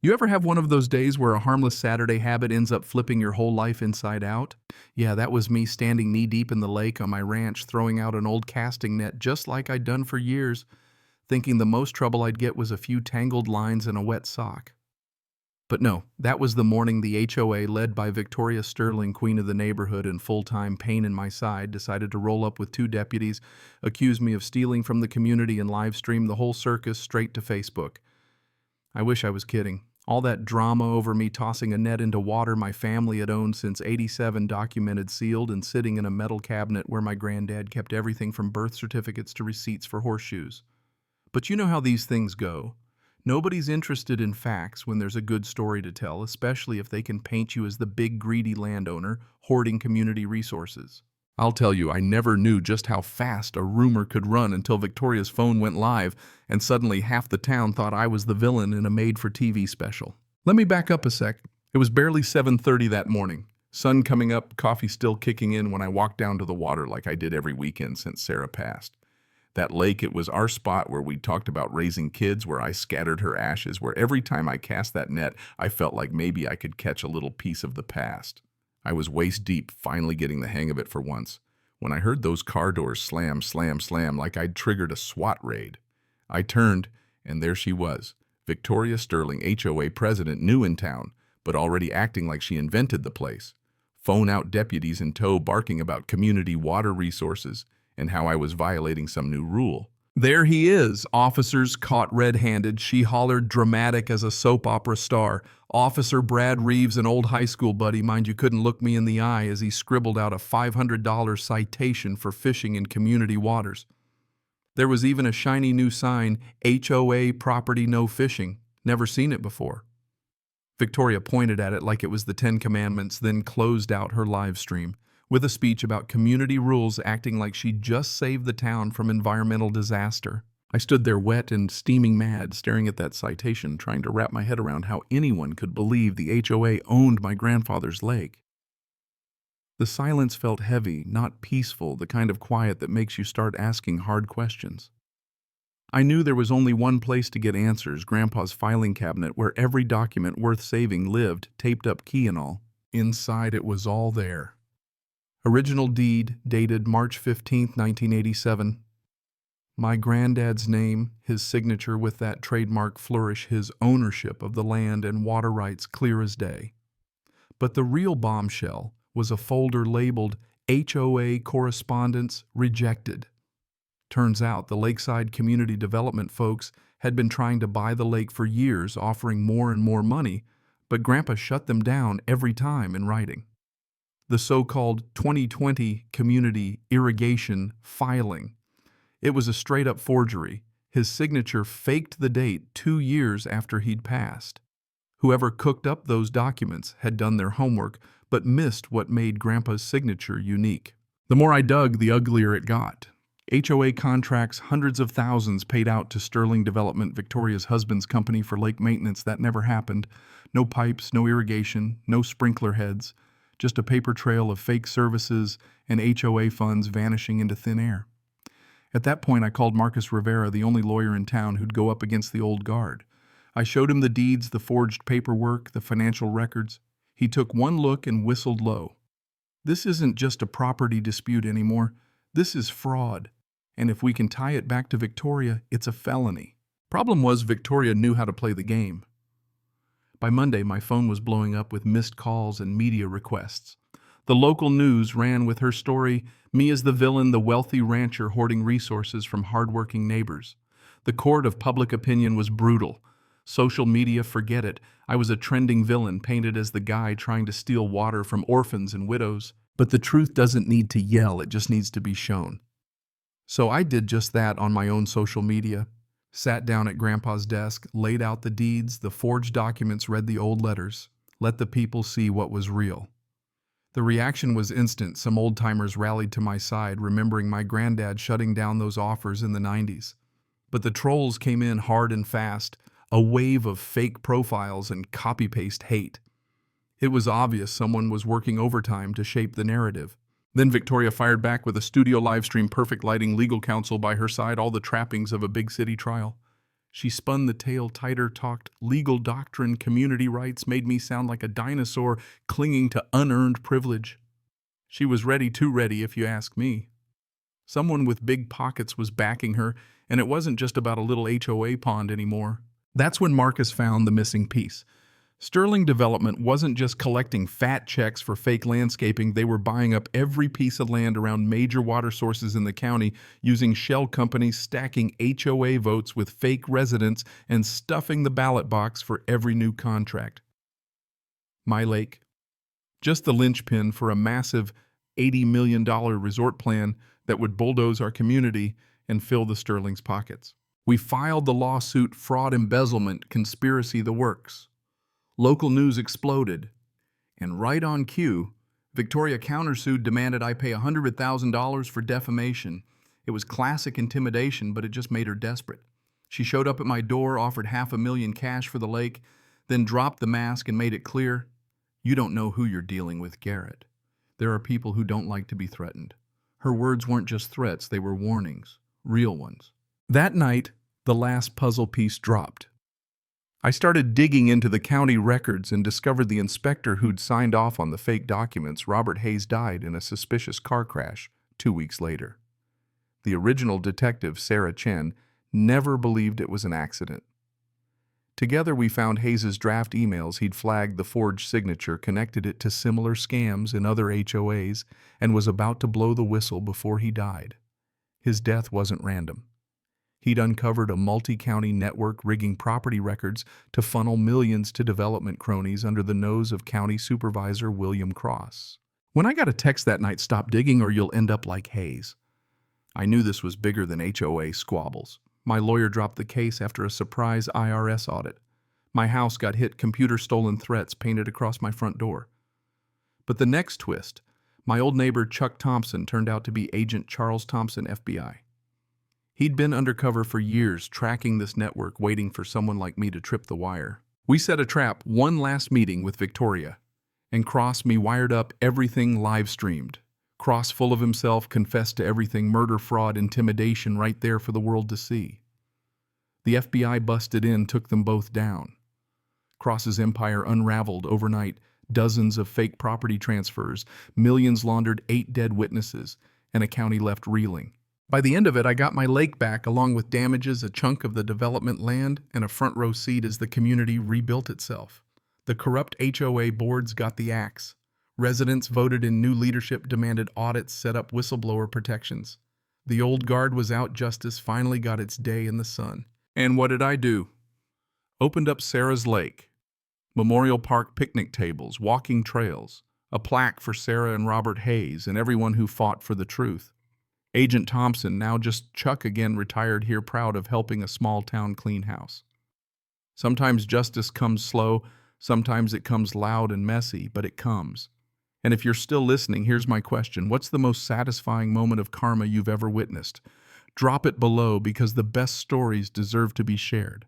You ever have one of those days where a harmless Saturday habit ends up flipping your whole life inside out? Yeah, that was me standing knee-deep in the lake on my ranch throwing out an old casting net just like I'd done for years, thinking the most trouble I'd get was a few tangled lines and a wet sock. But no, that was the morning the HOA, led by Victoria Sterling, queen of the neighborhood and full-time pain in my side, decided to roll up with two deputies, accuse me of stealing from the community and live stream the whole circus straight to Facebook. I wish I was kidding. All that drama over me tossing a net into water my family had owned since '87, documented, sealed, and sitting in a metal cabinet where my granddad kept everything from birth certificates to receipts for horseshoes. But you know how these things go. Nobody's interested in facts when there's a good story to tell, especially if they can paint you as the big greedy landowner hoarding community resources. I'll tell you, I never knew just how fast a rumor could run until Victoria's phone went live, and suddenly half the town thought I was the villain in a made-for-TV special. Let me back up a sec. It was barely 7:30 that morning. Sun coming up, coffee still kicking in when I walked down to the water like I did every weekend since Sarah passed. That lake, it was our spot where we talked about raising kids, where I scattered her ashes, where every time I cast that net, I felt like maybe I could catch a little piece of the past. I was waist deep, finally getting the hang of it for once, when I heard those car doors slam, slam, slam like I'd triggered a SWAT raid. I turned, and there she was, Victoria Sterling, HOA president, new in town, but already acting like she invented the place. Phone out deputies in tow barking about community water resources and how I was violating some new rule. There he is, officers caught red-handed, she hollered, dramatic as a soap opera star. Officer Brad Reeves, an old high school buddy, mind you, couldn't look me in the eye as he scribbled out a $500 citation for fishing in community waters. There was even a shiny new sign, HOA property no fishing. Never seen it before. Victoria pointed at it like it was the Ten Commandments, then closed out her live stream with a speech about community rules, acting like she'd just saved the town from environmental disaster. I stood there wet and steaming mad, staring at that citation, trying to wrap my head around how anyone could believe the HOA owned my grandfather's lake. The silence felt heavy, not peaceful, the kind of quiet that makes you start asking hard questions. I knew there was only one place to get answers, Grandpa's filing cabinet, where every document worth saving lived, taped up key and all. Inside it was all there. Original deed, dated March 15, 1987. My granddad's name, his signature with that trademark flourish, his ownership of the land and water rights clear as day. But the real bombshell was a folder labeled HOA Correspondence Rejected. Turns out the Lakeside Community Development folks had been trying to buy the lake for years, offering more and more money, but Grandpa shut them down every time in writing. The so-called 2020 community irrigation filing. It was a straight-up forgery. His signature faked the date 2 years after he'd passed. Whoever cooked up those documents had done their homework, but missed what made Grandpa's signature unique. The more I dug, the uglier it got. HOA contracts, hundreds of thousands paid out to Sterling Development, Victoria's husband's company, for lake maintenance that never happened. No pipes, no irrigation, no sprinkler heads. Just a paper trail of fake services and HOA funds vanishing into thin air. At that point, I called Marcus Rivera, the only lawyer in town who'd go up against the old guard. I showed him the deeds, the forged paperwork, the financial records. He took one look and whistled low. This isn't just a property dispute anymore. This is fraud. And if we can tie it back to Victoria, it's a felony. Problem was, Victoria knew how to play the game. By Monday, my phone was blowing up with missed calls and media requests. The local news ran with her story, me as the villain, the wealthy rancher hoarding resources from hardworking neighbors. The court of public opinion was brutal. Social media, forget it. I was a trending villain, painted as the guy trying to steal water from orphans and widows. But the truth doesn't need to yell, it just needs to be shown. So I did just that on my own social media. Sat down at Grandpa's desk, laid out the deeds, the forged documents, read the old letters. Let the people see what was real. The reaction was instant. Some old-timers rallied to my side, remembering my granddad shutting down those offers in the 90s. But the trolls came in hard and fast, a wave of fake profiles and copy-paste hate. It was obvious someone was working overtime to shape the narrative. Then Victoria fired back with a studio live stream, perfect lighting, legal counsel by her side, all the trappings of a big city trial. She spun the tale tighter, talked legal doctrine, community rights, made me sound like a dinosaur clinging to unearned privilege. She was ready, too ready, if you ask me. Someone with big pockets was backing her, and it wasn't just about a little HOA pond anymore. That's when Marcus found the missing piece. Sterling Development wasn't just collecting fat checks for fake landscaping, they were buying up every piece of land around major water sources in the county, using shell companies, stacking HOA votes with fake residents, and stuffing the ballot box for every new contract. My lake, just the linchpin for a massive $80 million resort plan that would bulldoze our community and fill the Sterling's pockets. We filed the lawsuit, fraud, embezzlement, conspiracy, the works. Local news exploded, and right on cue, Victoria countersued, demanded I pay $100,000 for defamation. It was classic intimidation, but it just made her desperate. She showed up at my door, offered $500,000 cash for the lake, then dropped the mask and made it clear, you don't know who you're dealing with, Garrett. There are people who don't like to be threatened. Her words weren't just threats, they were warnings, real ones. That night, the last puzzle piece dropped. I started digging into the county records and discovered the inspector who'd signed off on the fake documents. Robert Hayes died in a suspicious car crash 2 weeks later. The original detective, Sarah Chen, never believed it was an accident. Together we found Hayes's draft emails. He'd flagged the forged signature, connected it to similar scams in other HOAs, and was about to blow the whistle before he died. His death wasn't random. He'd uncovered a multi-county network rigging property records to funnel millions to development cronies under the nose of County Supervisor William Cross. When I got a text that night, stop digging or you'll end up like Hayes, I knew this was bigger than HOA squabbles. My lawyer dropped the case after a surprise IRS audit. My house got hit, computer stolen threats painted across my front door. But the next twist, my old neighbor Chuck Thompson turned out to be Agent Charles Thompson, FBI. He'd been undercover for years, tracking this network, waiting for someone like me to trip the wire. We set a trap, one last meeting with Victoria, and Cross me wired up, everything live streamed. Cross, full of himself, confessed to everything, murder, fraud, intimidation, right there for the world to see. The FBI busted in, took them both down. Cross's empire unraveled overnight, dozens of fake property transfers, millions laundered, 8 dead witnesses, and a county left reeling. By the end of it, I got my lake back, along with damages, a chunk of the development land, and a front row seat as the community rebuilt itself. The corrupt HOA boards got the axe. Residents voted in new leadership, demanded audits, set up whistleblower protections. The old guard was out, justice finally got its day in the sun. And what did I do? Opened up Sarah's lake. Memorial Park picnic tables, walking trails, a plaque for Sarah and Robert Hayes and everyone who fought for the truth. Agent Thompson, now just Chuck again, retired here, proud of helping a small town clean house. Sometimes justice comes slow, sometimes it comes loud and messy, but it comes. And if you're still listening, here's my question. What's the most satisfying moment of karma you've ever witnessed? Drop it below, because the best stories deserve to be shared.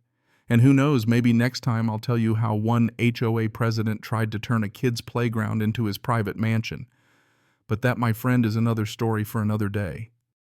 And who knows, maybe next time I'll tell you how one HOA president tried to turn a kid's playground into his private mansion. But that, my friend, is another story for another day.